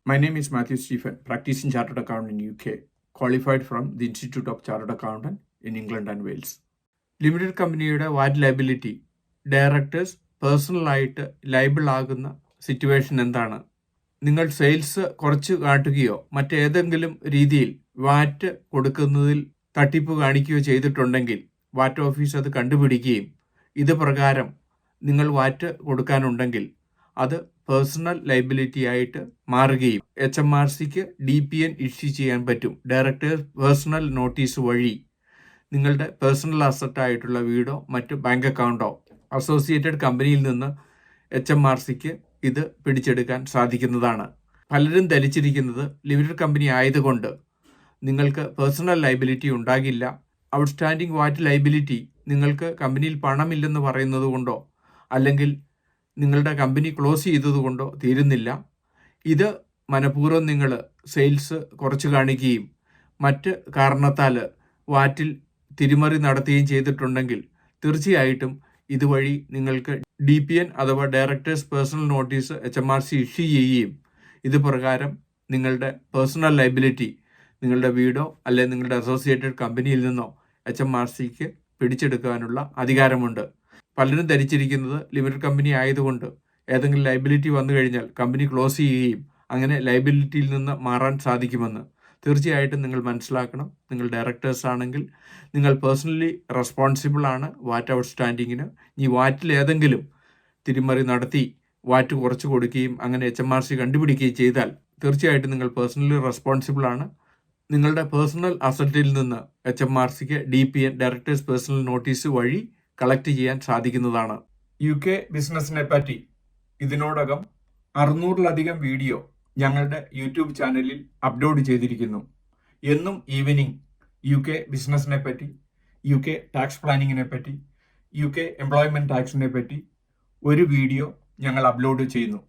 My name is Matthew Stephen, practicing chartered accountant in UK, qualified from the Institute of Chartered Accountant in England and Wales. Limited കമ്പനിയുടെ വാറ്റ് liability directors പേഴ്സണലായിട്ട് liable ആകുന്ന situation എന്താണ്? നിങ്ങൾ sales കുറച്ച് കാട്ടുകയോ മറ്റേതെങ്കിലും രീതിയിൽ വാറ്റ് കൊടുക്കുന്നതിൽ തട്ടിപ്പ് കാണിക്കുകയോ ചെയ്തിട്ടുണ്ടെങ്കിൽ വാറ്റ് ഓഫീസ് അത് കണ്ടുപിടിക്കുകയും ഇത് പ്രകാരം നിങ്ങൾ വാറ്റ് കൊടുക്കാനുണ്ടെങ്കിൽ അത് പേഴ്സണൽ ലയബിലിറ്റി ആയിട്ട് മാറുകയും HMRCക്ക് DPN ഇഷ്യൂ ചെയ്യാൻ പറ്റും. ഡയറക്ടേഴ്സ് പേഴ്സണൽ നോട്ടീസ് വഴി നിങ്ങളുടെ പേഴ്സണൽ അസറ്റായിട്ടുള്ള വീടോ മറ്റ് ബാങ്ക് അക്കൗണ്ടോ അസോസിയേറ്റഡ് കമ്പനിയിൽ നിന്ന് HMRCക്ക് ഇത് പിടിച്ചെടുക്കാൻ സാധിക്കുന്നതാണ്. പലരും ധരിച്ചിരിക്കുന്നത് ലിമിറ്റഡ് കമ്പനി ആയതുകൊണ്ട് നിങ്ങൾക്ക് പേഴ്സണൽ ലയബിലിറ്റി ഉണ്ടാകില്ല, ഔട്ട്സ്റ്റാൻഡിംഗ് വാറ്റ് ലയബിലിറ്റി നിങ്ങൾക്ക് കമ്പനിയിൽ പണമില്ലെന്ന് പറയുന്നത് കൊണ്ടോ അല്ലെങ്കിൽ നിങ്ങളുടെ കമ്പനി ക്ലോസ് ചെയ്തതുകൊണ്ടോ തീരുന്നില്ല. ഇത് മനഃപൂർവ്വം നിങ്ങൾ സെയിൽസ് കുറച്ച് കാണിക്കുകയും മറ്റ് കാരണത്താൽ വാറ്റിൽ തിരിമറി നടത്തുകയും ചെയ്തിട്ടുണ്ടെങ്കിൽ തീർച്ചയായിട്ടും ഇതുവഴി നിങ്ങൾക്ക് DPN അഥവാ directors personal notice HMRC issue ചെയ്യുകയും ഇത് പ്രകാരം നിങ്ങളുടെ പേഴ്സണൽ ലയബിലിറ്റി നിങ്ങളുടെ വീടോ അല്ലെങ്കിൽ നിങ്ങളുടെ അസോസിയേറ്റഡ് കമ്പനിയിൽ നിന്നോ HMRCക്ക് പിടിച്ചെടുക്കാനുള്ള അധികാരമുണ്ട്. പലരും ധരിച്ചിരിക്കുന്നത് ലിമിറ്റഡ് കമ്പനി ആയതുകൊണ്ട് ഏതെങ്കിലും ലയബിലിറ്റി വന്നു കഴിഞ്ഞാൽ കമ്പനി ക്ലോസ് ചെയ്യുകയും അങ്ങനെ ലയബിലിറ്റിയിൽ നിന്ന് മാറാൻ സാധിക്കുമെന്ന്. തീർച്ചയായിട്ടും നിങ്ങൾ മനസ്സിലാക്കണം, നിങ്ങൾ ഡയറക്ടേഴ്സ് ആണെങ്കിൽ നിങ്ങൾ പേഴ്സണലി റെസ്പോൺസിബിൾ ആണ് വാറ്റ് ഔട്ട്സ്റ്റാൻഡിങ്ങിന്. ഈ വാറ്റിൽ ഏതെങ്കിലും തിരിമറി നടത്തി വാറ്റ് കുറച്ച് കൊടുക്കുകയും അങ്ങനെ HMRC കണ്ടുപിടിക്കുകയും ചെയ്താൽ തീർച്ചയായിട്ടും നിങ്ങൾ പേഴ്സണലി റെസ്പോൺസിബിൾ ആണ്. നിങ്ങളുടെ പേഴ്സണൽ അസറ്റിൽ നിന്ന് HMRCക്ക് DPN ഡയറക്ടേഴ്സ് പേഴ്സണൽ നോട്ടീസ് വഴി കളക്ട് ചെയ്യാൻ സാധിക്കുന്നതാണ്. UK ബിസിനസ്സിനെ പറ്റി ഇതിനോടകം 600-ലധികം വീഡിയോ ഞങ്ങളുടെ യൂട്യൂബ് ചാനലിൽ അപ്ലോഡ് ചെയ്തിരിക്കുന്നു. എന്നും ഈവനിങ് UK ബിസിനസ്സിനെ പറ്റി, UK ടാക്സ് പ്ലാനിങ്ങിനെ പറ്റി, UK എംപ്ലോയ്മെന്റ് ടാക്സിനെ പറ്റി ഒരു വീഡിയോ ഞങ്ങൾ അപ്ലോഡ് ചെയ്യുന്നു.